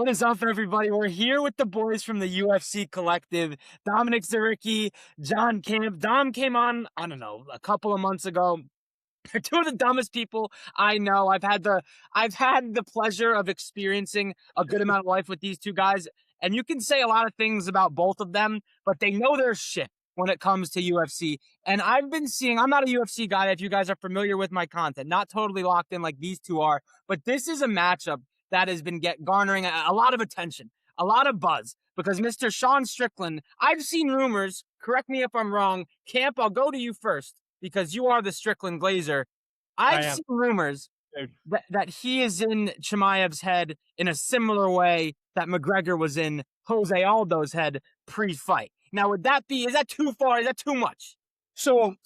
What is up, everybody? We're here with the boys from the UFC Collective, Dominic Zaricki, John Camp. Dom came on, I don't know, a couple of months ago. They're two of the dumbest people I know. I've had the pleasure of experiencing a good amount of life with these two guys, and you can say a lot of things about both of them, but they know their shit when it comes to UFC. And I've been seeing, I'm not a UFC guy if you guys are familiar with my content, not totally locked in like these two are, but this is a matchup that has been garnering a lot of attention, a lot of buzz, because Mr. Sean Strickland, I've seen rumors, correct me if I'm wrong, Camp, I'll go to you first, because you are the Strickland Glazer. I've seen rumors that he is in Chimaev's head in a similar way that McGregor was in Jose Aldo's head pre-fight. Now, is that too far? Is that too much? So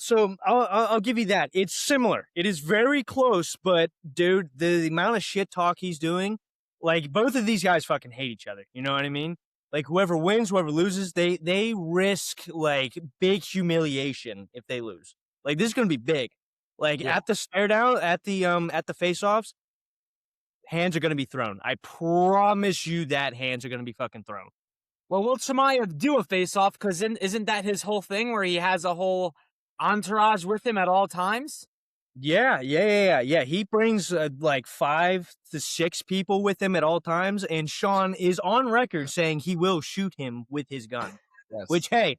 I'll give you that. It's similar. It is very close, but dude, the amount of shit talk he's doing, like both of these guys fucking hate each other. You know what I mean? Like whoever wins, whoever loses, they risk like big humiliation if they lose. Like this is gonna be big. Like at the stare down, at the face-offs, hands are gonna be thrown. I promise you that hands are gonna be fucking thrown. Well, will Chimaev do a face-off? Because isn't that his whole thing where he has a whole entourage with him at all times? Yeah. He brings like 5 to 6 people with him at all times, and Sean is on record saying he will shoot him with his gun. Yes. Which, hey,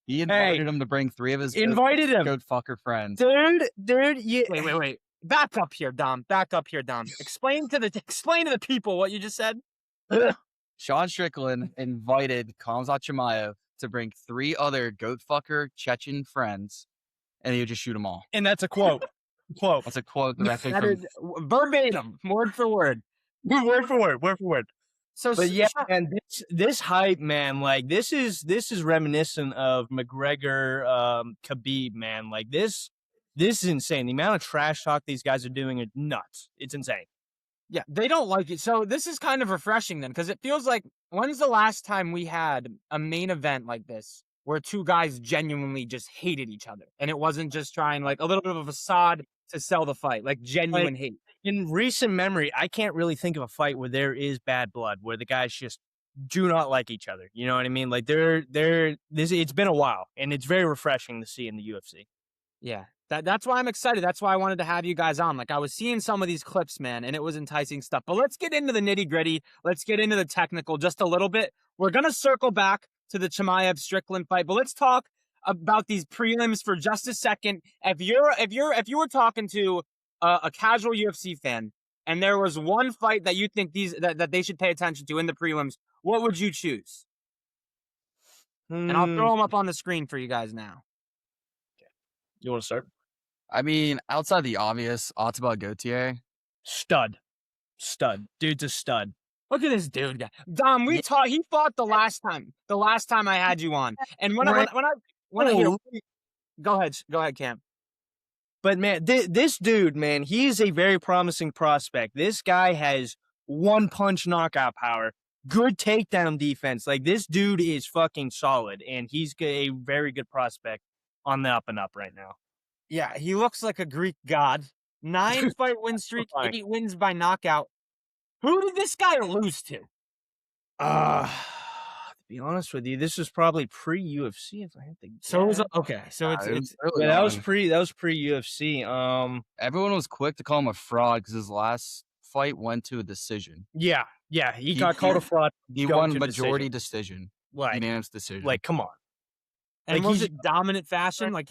he invited him to bring 3 of his invited him, goat fucker friends. Dude, yeah. Wait. Back up here, Dom. Explain to the people what you just said. Sean Strickland invited Khamzat Chimaev to bring 3 other goat fucker Chechen friends, and he would just shoot them all. And that's a quote. That's a quote that I think That is verbatim, word for word. Word for word. So, but yeah, man, this hype, man, like this is reminiscent of McGregor, Khabib, man. Like this is insane. The amount of trash talk these guys are doing is nuts. It's insane. Yeah, they don't like it. So this is kind of refreshing then, because it feels like, when's the last time we had a main event like this where two guys genuinely just hated each other, and it wasn't just trying like a little bit of a facade to sell the fight, like genuine hate? In recent memory, I can't really think of a fight where there is bad blood, where the guys just do not like each other. You know what I mean? Like it's been a while, and it's very refreshing to see in the UFC. Yeah. That's why I'm excited. That's why I wanted to have you guys on. Like, I was seeing some of these clips, man, and it was enticing stuff. But let's get into the nitty-gritty. Let's get into the technical just a little bit. We're going to circle back to the Chimaev-Strickland fight, but let's talk about these prelims for just a second. If you were talking to a casual UFC fan, and there was one fight that you think that they should pay attention to in the prelims, what would you choose? And I'll throw them up on the screen for you guys now. Okay. You want to start? I mean, outside the obvious, Ottavia Gautier. Stud. Dude's a stud. Look at this dude, guy. Dom, he fought the last time I had you on. And when I hear, go ahead, Cam. But man, this dude, man, he is a very promising prospect. This guy has one-punch knockout power, good takedown defense. Like, this dude is fucking solid, and he's a very good prospect on the up and up right now. Yeah, he looks like a Greek god. 9 fight win streak, 8 wins by knockout. Who did this guy lose to? To be honest with you, this was probably pre-UFC. If I had to guess. So it was okay. So that was pre-UFC. Everyone was quick to call him a fraud because his last fight went to a decision. Yeah, he got called a fraud. He won majority decision, like unanimous decision. Like, come on. And like, was it dominant fashion? Like,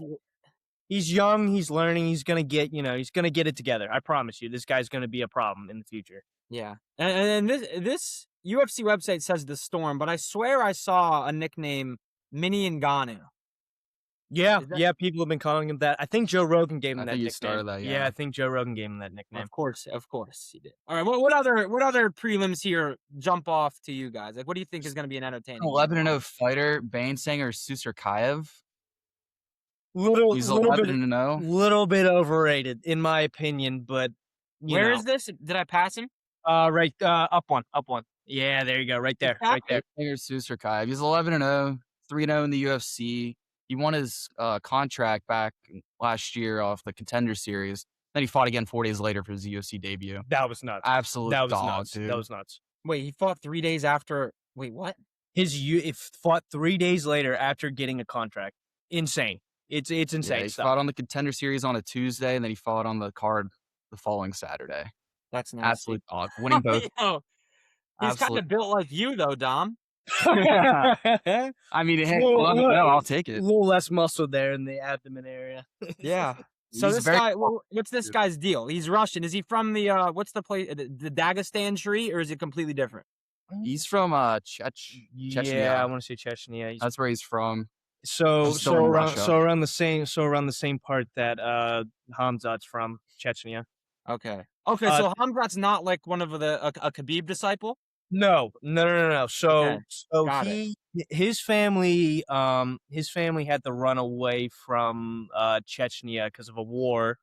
he's young, he's learning, he's gonna get it together. I promise you, this guy's gonna be a problem in the future. Yeah, and this UFC website says the Storm, but I swear I saw a nickname, Mini Ngannou. Yeah, people have been calling him that. I think Joe Rogan gave him that nickname. Started that, yeah. I think Joe Rogan gave him that nickname. Of course he did. All right, what other prelims here jump off to you guys? Like, what do you think is going to be an entertaining? 11-0 fighter, Bainsanger Susarkayev. He's 11-0. Little bit overrated, in my opinion, but where is this? Did I pass him? Right, up one. Yeah, there you go, right there. Bainsanger Susarkayev. He's 11-0, 3-0 in the UFC. He won his contract back last year off the Contender Series. Then he fought again 4 days later for his UFC debut. That was nuts. Absolute dog, nuts. dude. That was nuts. Wait, he fought 3 days after. Wait, what? If fought 3 days later after getting a contract. Insane. It's Yeah, insane he stuff. fought on the Contender Series on a Tuesday, and then he fought on the card the following Saturday. That's nasty. Absolute dog. Winning both. Yo, he's kind Absolute. of built like you, though, Dom. I mean, hey, I'll take A it. little less muscle there in the abdomen area. Yeah. So He's this very guy, tall, what's this dude. guy's deal? He's Russian. Is he from the what's the place, the Dagestan tree, or is it completely different? He's from Yeah, Chechnya. I want to say Chechnya. He's- That's where he's from. So He's still in Russia. around the same part that Khamzat's from, Chechnya. Okay. Okay, so Khamzat's not like one of the a Khabib disciple? No. So Okay, so got it. his family had to run away from Chechnya because of a war.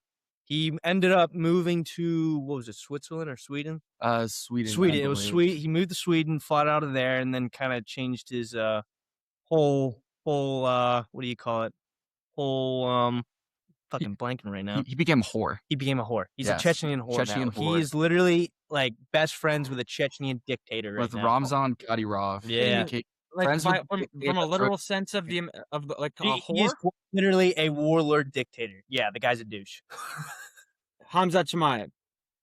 He ended up moving to, what was it, Switzerland or Sweden? Sweden. Sweden. I It was believe. Sweden. He moved to Sweden, fought out of there, and then kind of changed his whole what do you call it? Whole fucking blanking right now. He became a whore. He became a whore. He's Yes, a Chechnyan whore Chechen now. whore. He is literally like best friends with a Chechnyan dictator right With now. Ramzan Kadyrov. Yeah. Like Friends by, with from a literal sense of the like a He is whore? literally a warlord dictator. Yeah, the guy's a douche. Khamzat Chimaev.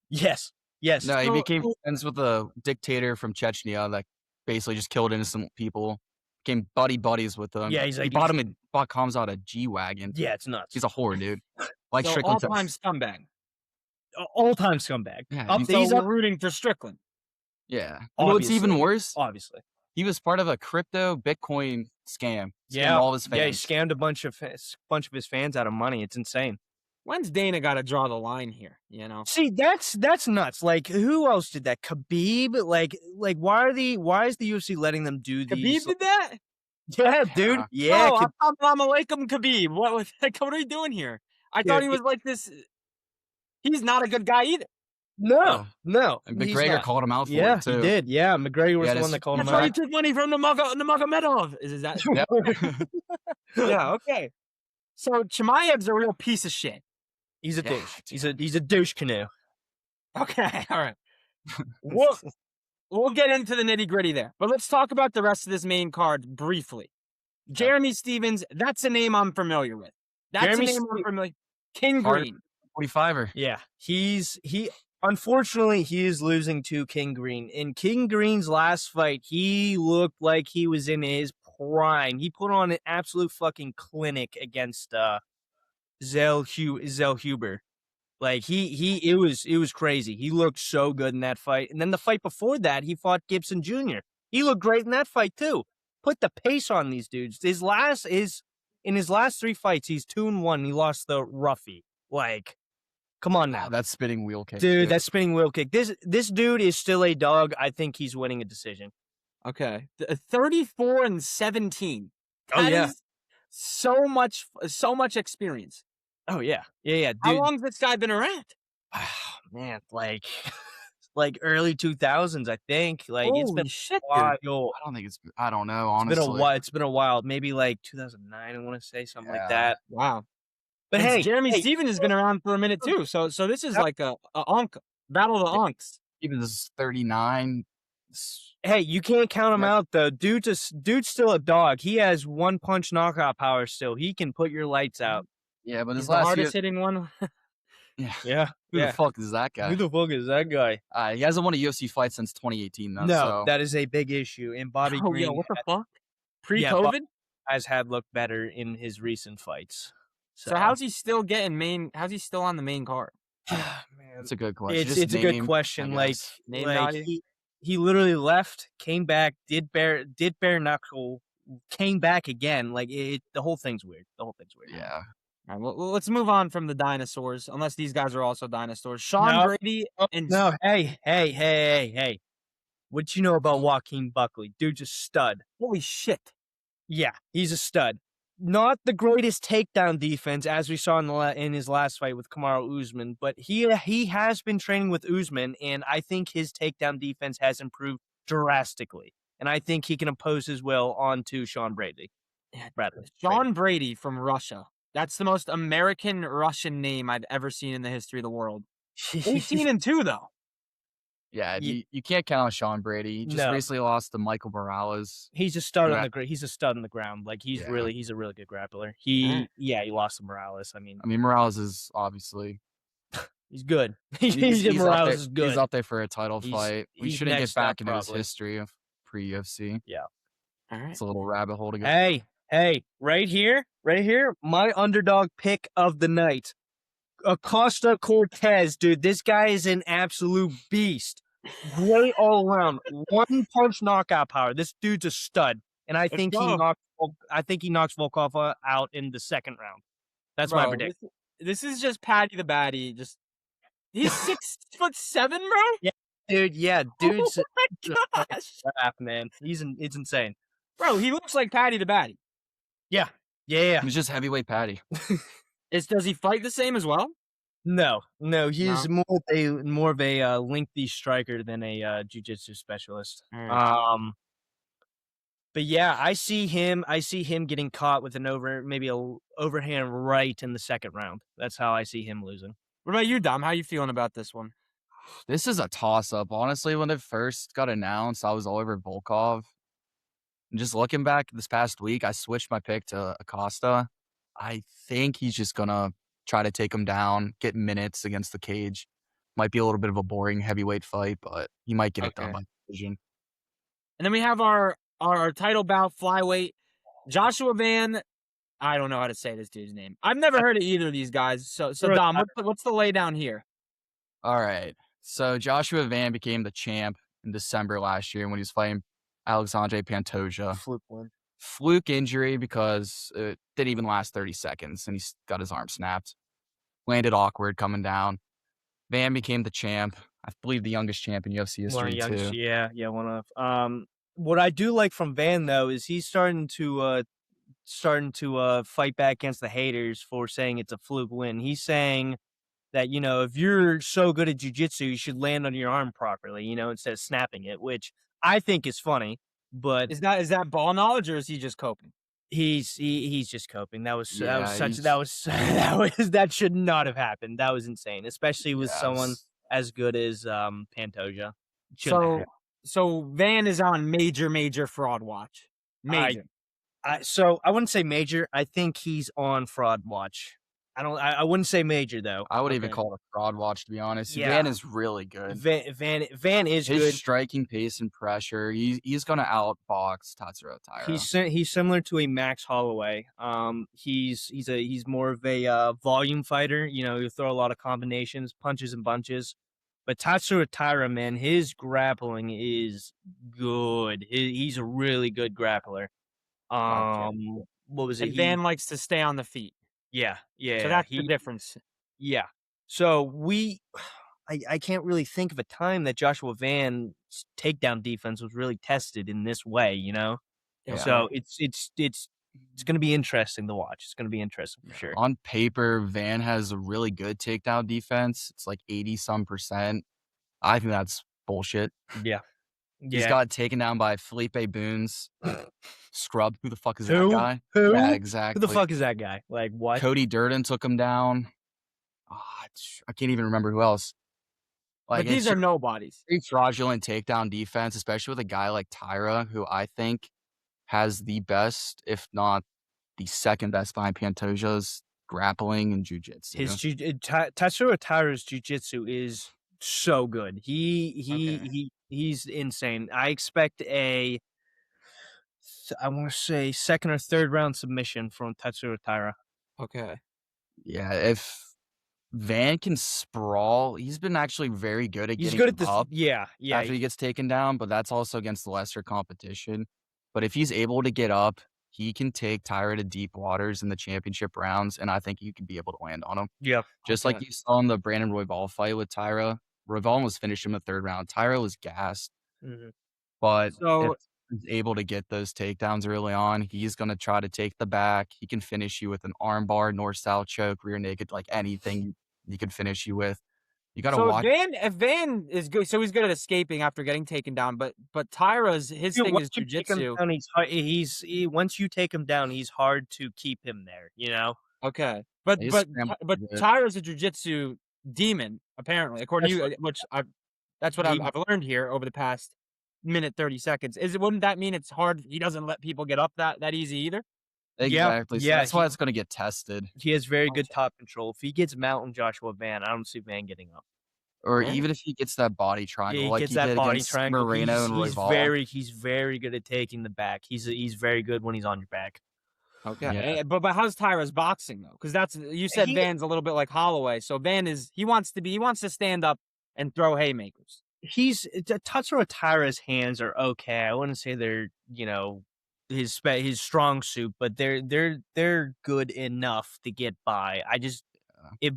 Yes. No, he So- became friends with a dictator from Chechnya that basically just killed innocent people. Became buddies with them. Yeah, he's he like- bought Khamzat a G-Wagon. Yeah, it's nuts. He's a whore, dude. Like so Strickland. all-time scumbag. All-time scumbag. Yeah, Up, he's- he's So up, we're rooting for Strickland. Yeah. You know what's even Obviously. worse? obviously. He was part of a crypto Bitcoin scam. Scammed Yeah, all of his fans. yeah, he scammed a bunch of his fans out of money. It's insane. When's Dana got to draw the line here? You know, See, that's nuts. Like, who else did that? Khabib? Like, why is the UFC letting them do these? Khabib did that. Yeah, dude. Yeah, Oh, assalamu alaikum, Khabib. What are you doing here? I thought he was like this. He's not a good guy either. no. And he's McGregor not. called him out for Yeah, it, too. he did. Yeah, McGregor was Yeah, the one this- that called him That's why he out. took money from Nurmagomedov. Is that? Yeah. Okay. So Chimaev's a real piece of shit. He's a Yeah, douche. He's a douche canoe. Okay. All right. We'll get into the nitty gritty there, but let's talk about the rest of this main card briefly. Jeremy Stevens, that's a name I'm familiar with. That's Jeremy a name I'm familiar. King Hard- Green. 45er. Yeah, unfortunately he is losing to King Green. In King Green's last fight, he looked like he was in his prime. He put on an absolute fucking clinic against Zell Huber. Like it was crazy. He looked so good in that fight. And then the fight before that, he fought Gibson Jr. He looked great in that fight too. Put the pace on these dudes. In his last 3 fights, he's 2-1. He lost the roughie. Like, come on now. Wow, that spinning wheel kick. Dude, that spinning wheel kick. This dude is still a dog. I think he's winning a decision. Okay. 34-17. Oh, That yeah. is so much experience. Oh yeah. Yeah, dude. How long's this guy been around? Man, like early 2000s, I think. Like it's been Holy shit, a dude. while. I don't know, It's honestly. been a while. It's been a while. Maybe like 2009. I want to say something like Yeah. that. Wow. But And hey, Jeremy hey, Stevens has been around for a minute too. So this is like a onk battle of the onks. Even this is 39. hey, you can't count him out though. Dude's still a dog. He has one punch knockout power still. He can put your lights out. Yeah, but He's this the last hardest year, hitting one. Yeah. who the fuck is that guy? Who the fuck is that guy? He hasn't won a UFC fight since 2018, though. No, so. that is a big issue. And Bobby Oh, Green yeah, what the fuck? Yeah, Pre-COVID? has had looked better in his recent fights. So how's he still getting main? How's he still on the main card? man, That's a good question. it's a good question. I Like, guess. Name like value? he literally left, came back, did bare knuckle, came back again. Like the whole thing's weird. Yeah. All right, well, let's move on from the dinosaurs, unless these guys are also dinosaurs. Sean No. Brady and No, hey. What you know about Joaquin Buckley? Dude's a stud. holy shit. Yeah, he's a stud. Not the greatest takedown defense, as we saw in his last fight with Kamaru Usman, but he has been training with Usman, and I think his takedown defense has improved drastically. And I think he can impose his will onto Sean Brady. Sean Brady from Russia. That's the most American Russian name I've ever seen in the history of the world. 18-2 though. Yeah, Ye you can't count on Sean Brady. He just No. recently lost to Michael Morales. He's a stud who on ha- he's a stud on the ground. Like, he's Yeah. a really good grappler. Alright. He lost to Morales. I mean, I mean, Morales is obviously he's good. he's up Morales there. is He's good. up there for a title fight. We He's shouldn't get next up back into his probably. history of pre-UFC. Yeah. Alright. It's a little rabbit hole to go. Hey, right here, my underdog pick of the night. Acosta Cortez, dude. This guy is an absolute beast. Great all around. One punch knockout power. This dude's a stud. And I think he go. knocks Volkov out in the second round. That's my Bro, prediction. this is just Patty the Batty. He's 6'7", bro. Yeah, dude. Yeah, dude's Oh my gosh, man. It's insane. bro, he looks like Patty the Batty. Yeah. He's just heavyweight Patty. Does he fight the same as well? No, he's more of a lengthy striker than a jiu-jitsu specialist. Alright. But yeah, I see him getting caught with maybe a overhand right in the second round. That's how I see him losing. What about you, Dom? How you feeling about this one? This is a toss-up. Honestly, when it first got announced, I was all over Volkov. And just looking back this past week, I switched my pick to Acosta. I think he's just gonna try to take him down, get minutes against the cage. Might be a little bit of a boring heavyweight fight, but he might get it done by decision. And then we have our title bout flyweight, Joshua Van. I don't know how to say this dude's name. I've never heard of either of these guys. So Dom, what's the laydown here? All right. So Joshua Van became the champ in December last year when he was fighting Alexandre Pantoja. Fluke win. Fluke injury because it didn't even last 30 seconds and he got his arm snapped. Landed awkward coming down. Van became the champ. I believe the youngest champ in UFC history too. Yeah, one of. What I do like from Van though is he's starting to fight back against the haters for saying it's a fluke win. He's saying that, if you're so good at jiu-jitsu, you should land on your arm properly, instead of snapping it, which I think is funny. But Is that ball knowledge or is he just coping? he's just coping. That should not have happened. That was insane, especially with someone as good as Pantoja. So Van is on major fraud watch. Major. So I wouldn't say major. I think he's on fraud watch. I wouldn't say major though. I would even call it a fraud watch, to be honest. Yeah. Van is really good. Van is His good. striking pace and pressure. He's gonna outbox Tatsuro Taira. He's similar to a Max Holloway. He's more of a volume fighter. He'll throw a lot of combinations, punches and bunches. But Tatsuro Taira, man, his grappling is good. He's a really good grappler. What was it? And Van likes to stay on the feet. Yeah. So that's the difference. Yeah. So I can't really think of a time that Joshua Van's takedown defense was really tested in this way, Yeah. So it's going to be interesting to watch. It's going to be interesting for sure. On paper, Van has a really good takedown defense. It's like 80-some%. I think that's bullshit. Yeah. He's got taken down by Felipe Boons. Scrub. Who the fuck is that Who? guy? Who? Yeah, Who exactly. the fuck is that guy? Like, what? Cody Durden took him down. I can't even remember who else. But these are nobodies. Pretty fraudulent takedown defense, especially with a guy like Taira, who I think has the best, if not the second best behind Pantoja's grappling and jiu-jitsu. Tatsuro Taira's jiu-jitsu is so good. He's insane. I expect I want to say second or third round submission from Tatsuro Taira. Okay. Yeah, if Van can sprawl, he's been actually very good at getting up. Yeah. After he gets taken down, but that's also against the lesser competition. But if he's able to get up, he can take Taira to deep waters in the championship rounds, and I think you can be able to land on him. Yeah. Just like you saw in the Brandon Royval fight with Taira. Royval almost finished him in the third round. Taira was gassed. Mm-hmm. But So if he's able to get those takedowns early on, he's going to try to take the back. He can finish you with an armbar, north-south choke, rear naked, like anything he can finish you with. You got to watch. If Van is good, so he's good at escaping after getting taken down. But Tyra's thing is jiu-jitsu. Once you take him down, he's hard to keep him there. Okay, but Tyra's a jiu-jitsu demon apparently, according to you, which That's what I've learned here over the past minute 30 seconds. Wouldn't that mean it's hard? He doesn't let people get up that easy either. Yeah, Exactly. So yeah, that's why it's gonna get tested. he has very good Okay. top control. If he gets mounting Joshua Van, I don't see Van getting up. Or Alright. even if he gets that body Yeah, triangle he like gets he that did body against triangle. Moreno and He's Royval. he's very good at taking the back. He's very good when he's on your back. Okay. Yeah. But how's Tyra's boxing though? Because you said He Van's a little bit like Holloway. So he wants to stand up and throw haymakers. Tatsuro Taira's hands are okay. I wouldn't say they're his strong suit, but they're good enough to get by.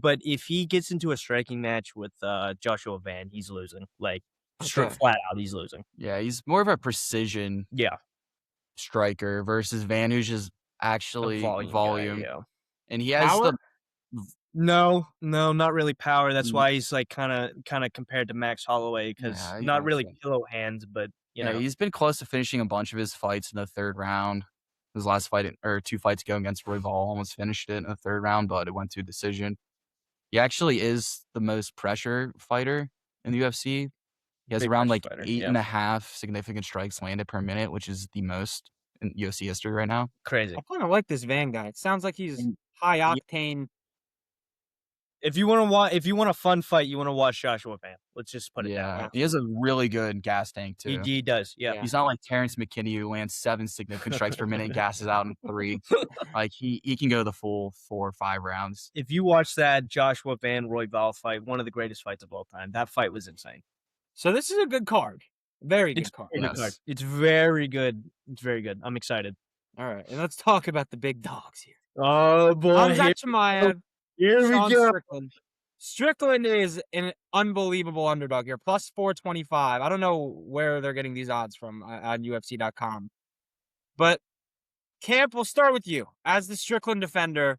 But if he gets into a striking match with Joshua Van, he's losing. Like Okay. flat out, he's losing. Yeah, he's more of a precision Yeah, striker versus Van, who's just a actually volume, volume. guy. Yeah. And he has Power? No, not really power. That's Mm. why he's like kind of compared to Max Holloway because Yeah, not really gotcha. pillow hands, but yeah, he's been close to finishing a bunch of his fights in the third round. His last fight or 2 fights ago against Royval almost finished it in the third round, but it went to a decision. He actually is the most pressure fighter in the UFC. He has Big around pressure like fighter, eight yeah. and a half significant strikes landed per minute, which is the most in UFC history right now. Crazy. I kind of like this Van guy. It sounds like he's And high he octane. If you want a fun fight, you want to watch Joshua Van. Let's just put it that way. Yeah, he has a really good gas tank He, too. he does, yeah. Yeah. He's not like Terrence McKinney who lands 7 significant strikes per minute and gasses out in 3. Like he can go the full 4 or 5 rounds. If you watch that Joshua Van Royval fight, one of the greatest fights of all time, that fight was insane. So this is a good card. Very good It's card. very good card. Yes. It's very good. It's very good. I'm excited. All right, and let's talk about the big dogs here. Oh boy, Khamzat Chimaev, here we Sean go. Strickland. Strickland is an unbelievable underdog here, plus 425. I don't know where they're getting these odds from on UFC.com. But Camp, we'll start with you. As the Strickland defender,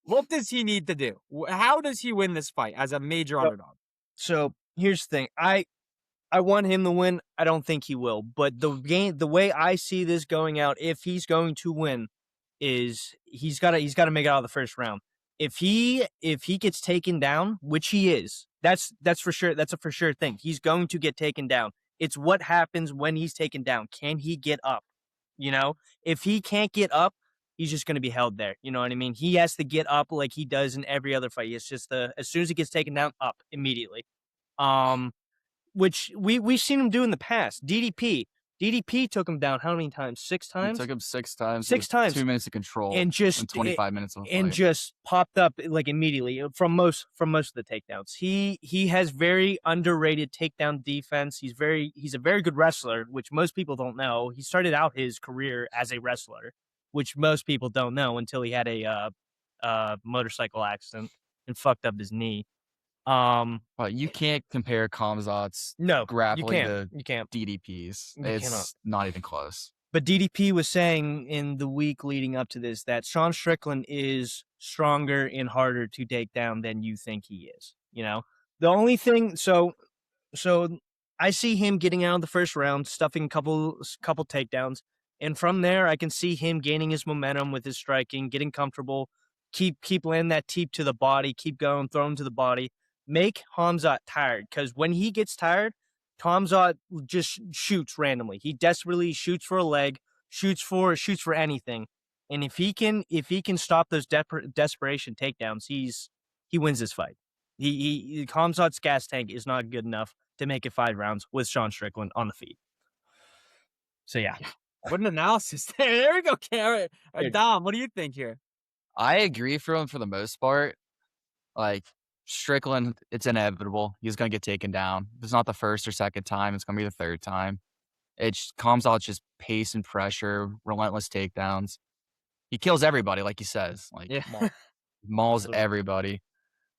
what does he need to do? How does he win this fight as a major underdog? So here's the thing. I want him to win. I don't think he will. But the way I see this going out, if he's going to win, is he's gotta make it out of the first round. If he gets taken down, which he is, that's for sure. That's a for sure thing. He's going to get taken down. It's what happens when he's taken down. Can he get up? If he can't get up, he's just going to be held there. You know what I mean? He has to get up like he does in every other fight. It's just as soon as he gets taken down, up immediately. Which we've seen him do in the past. DDP took him down how many times? 6 He times? took him 6 times. 6 times. 2 minutes of control And just 25 minutes of a and fight. just popped up like immediately from most of the takedowns. He has very underrated takedown defense. He's a very good wrestler, which most people don't know. He started out his career as a wrestler, which most people don't know until he had a motorcycle accident and fucked up his knee. But you can't compare Khamzat's No, grappling to you can't. DDP's. You It's cannot. not even close. But DDP was saying in the week leading up to this that Sean Strickland is stronger and harder to take down than you think he is. The only thing, so I see him getting out of the first round, stuffing a couple takedowns, and from there I can see him gaining his momentum with his striking, getting comfortable, keep landing that teep to the body, keep going, throw him to the body, make Khamzat tired, because when he gets tired, Khamzat just shoots randomly. He desperately shoots for a leg, shoots for anything, and if he can stop those desperation takedowns, he wins this fight. Khamzat's gas tank is not good enough to make it 5 rounds with Sean Strickland on the feet. So yeah, What an analysis. There we go, Karen. Dom, what do you think here? I agree for him for the most part. Like Strickland, it's inevitable. He's gonna get taken down. If it's not the first or second time, it's gonna be the third time. It comes out just pace and pressure, relentless takedowns. He kills everybody, like he says. Like Yeah. mauls everybody.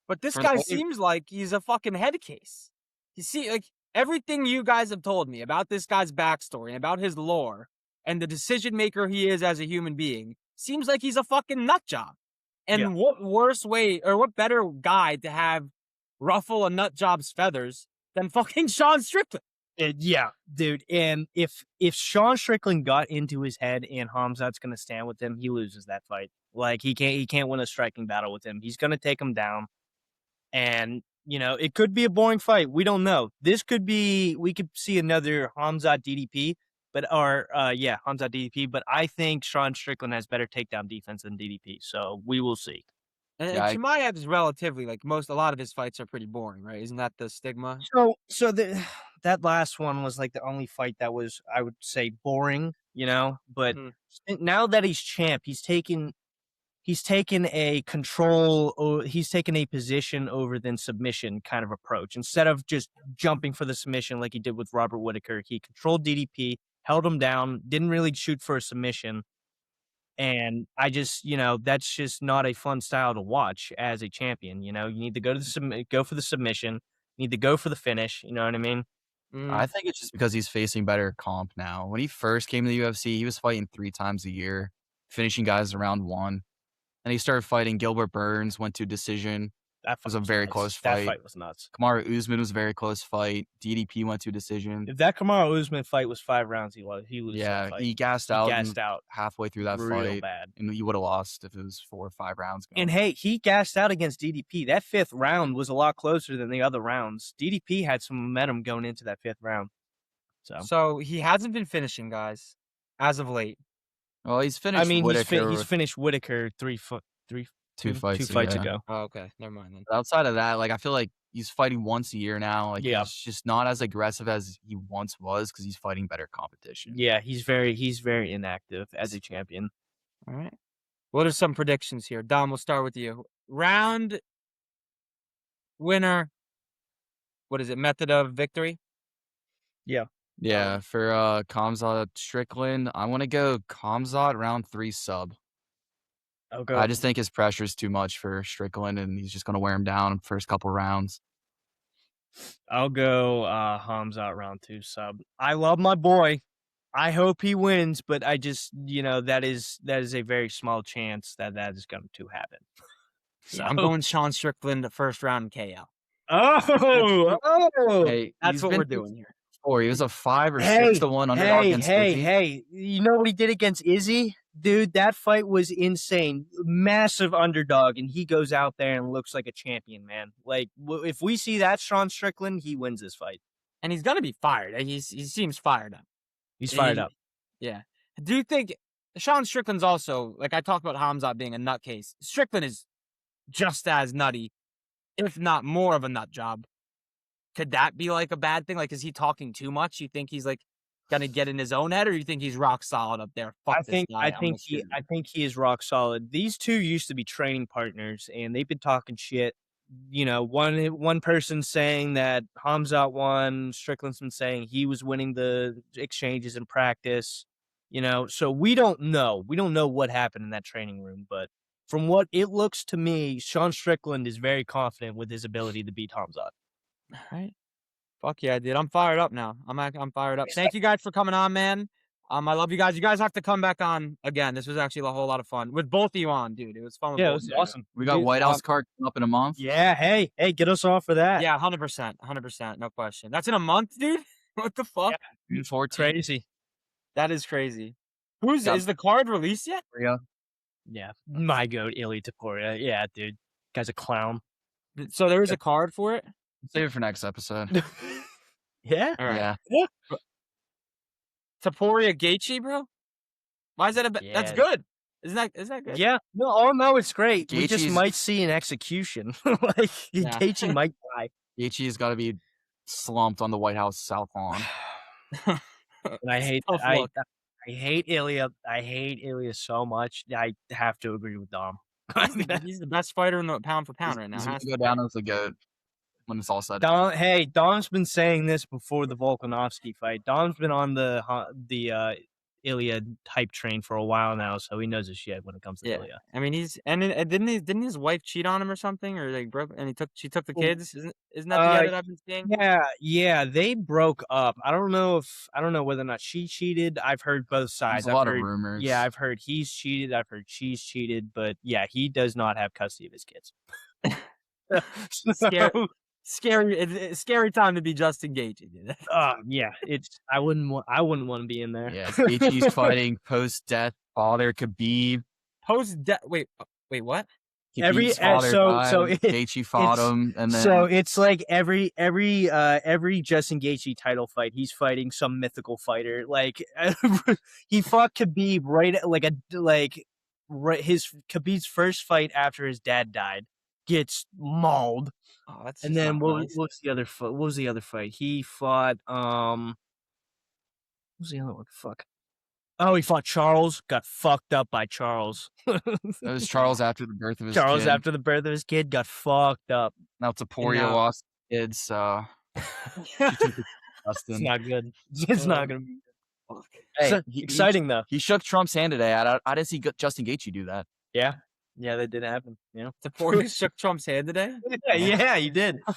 But this For the guy only- seems like he's a fucking head case. You see, like everything you guys have told me about this guy's backstory, and about his lore, and the decision maker he is as a human being, seems like he's a fucking nut job. And Yeah. what worse way, or what better guy to have ruffle a nut job's feathers than fucking Sean Strickland? Yeah, dude. And if Sean Strickland got into his head and Khamzat's gonna stand with him, he loses that fight. Like he can't win a striking battle with him. He's gonna take him down. And it could be a boring fight. We don't know. We could see another Khamzat DDP, Khamzat DDP. But I think Sean Strickland has better takedown defense than DDP, so we will see. And Yeah, Chimaev is relatively like a lot of his fights are pretty boring, right? Isn't that the stigma? So that last one was like the only fight that was, I would say, boring, But Mhm. now that he's champ, he's taken a he's taken a position over than submission kind of approach. Instead of just jumping for the submission like he did with Robert Whittaker, he controlled DDP, held him down, didn't really shoot for a submission. And I just, that's just not a fun style to watch as a champion. You need to go for the submission, you need to go for the finish. You know what I mean? I think it's just because he's facing better comp now. When he first came to the UFC, he was fighting 3 times a year, finishing guys around 1. And he started fighting Gilbert Burns, went to decision. That was a very close That fight. fight was nuts. Kamaru Usman was a very close fight. DDP went to decision. If that Kamaru Usman fight was 5 rounds, he loses Yeah, that fight. he gassed out out halfway through that real fight, bad. and he would have lost if it was 4 or 5 rounds going. And hey, he gassed out against DDP. That 5th round was a lot closer than the other rounds. DDP had some momentum going into that 5th round. So he hasn't been finishing, guys, as of late. Well, he's finished. I mean, Whittaker he's finished Whittaker 2 fights ago. Oh, okay, never mind then. But outside of that, like I feel like he's fighting once a year now. Like Yeah. he's just not as aggressive as he once was because he's fighting better competition. Yeah, he's very inactive as a champion. All right. What are some predictions here? Dom, we'll start with you. Round winner. What is it? Method of victory? Yeah, for Khamzat Strickland, I want to go Khamzat round 3 sub. Okay. I just think his pressure is too much for Strickland, and he's just going to wear him down first couple rounds. I'll go Khamzat round 2 sub. I love my boy. I hope he wins, but I just, that is a very small chance that is going to happen. So I'm going Sean Strickland the first round KO. Hey, That's what we're doing here. Or he was a 5 or 6 to 1 underdog against Izzy. Hey! You know what he did against Izzy, dude? That fight was insane. Massive underdog, and he goes out there and looks like a champion, man. Like if we see that Sean Strickland, he wins this fight, and he's gonna be fired. He seems fired up. He's fired up. Yeah. Do you think Sean Strickland's also, like I talked about Khamzat being a nutcase? Strickland is just as nutty, if not more of a nut job. Could that be like a bad thing? Like, is he talking too much? You think he's like gonna get in his own head, or you think he's rock solid up there? Fuck this guy. I think he is rock solid. These two used to be training partners, and they've been talking shit. One person saying that Khamzat won, Strickland's been saying he was winning the exchanges in practice. So we don't know. We don't know what happened in that training room, but from what it looks to me, Sean Strickland is very confident with his ability to beat Khamzat. All right. Fuck yeah, dude. I'm fired up now. I'm fired up. Thank you guys for coming on, man. I love you guys. You guys have to come back on again. This was actually a whole lot of fun with both of you on, dude. It was fun. Yeah, it was awesome. We got White House card up in a month. Yeah, hey, get us off for that. Yeah, 100%, no question. That's in a month, dude. What the fuck? Yeah. 14. Crazy. That is crazy. Is the card released yet? Yeah, my goat, Ilya Taporia. Yeah, dude, guy's a clown. So there is a card for it. Save it for next episode. Yeah. All right. Yeah. Taporia Gaethje, bro. Why is that that's good? Isn't that good? Yeah. No, it's great. We just Gaethje's- might see an execution. Like Gaethje might die. Gaethje's got to be slumped on the White House South Lawn. And I hate Tough I luck. hate Ilya. I hate Ilya so much. I have to agree with Dom. He's the best fighter in the pound for pound right now. He's Has going to to go be. down as a goat when it's all said. and done. Dom's been saying this before the Volkanovski fight. Dom's been on the Ilya hype train for a while now, so he knows his shit when it comes to Yeah. Ilya. I mean, didn't his wife cheat on him or something, or like broke, and she took the kids? Isn't that the edit I've been seeing? Yeah, they broke up. I don't know whether or not she cheated. I've heard both sides. There's a lot of rumors. Yeah, I've heard he's cheated. I've heard she's cheated, but yeah, he does not have custody of his kids. Scary time to be Justin Gaethje, dude. Yeah, I wouldn't want to be in there. Yeah, Gaethje's fighting post-death father Khabib. Wait, what? Khabib's father died, it, Gaethje fought him, and then so it's like every Justin Gaethje title fight, he's fighting some mythical fighter. Like he fought Khabib his Khabib's first fight after his dad died, gets mauled. Oh, that's And just then not nice. what was the other fight? He fought what was the other one? Fuck. Oh, he fought Charles. Got fucked up by Charles. it was Charles after the birth of his Charles kid. after the birth of his kid got fucked up. Now Taporia now- lost kids, so It's Justin. not good. It's not gonna be Hey, so, exciting though. He shook Trump's hand today. I didn't see Justin Gaethje do that. Yeah, that did happen. Yeah, Taporia shook Trump's hand today. yeah, he did. Kind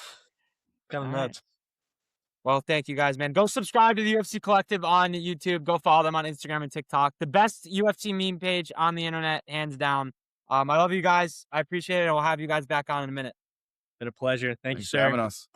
of All right. nuts. Well, thank you guys, man. Go subscribe to the UFC Collective on YouTube. Go follow them on Instagram and TikTok. The best UFC meme page on the internet, hands down. I love you guys. I appreciate it. I'll have you guys back on in a minute. Been a pleasure. Thank you, Thanks for sir. having us.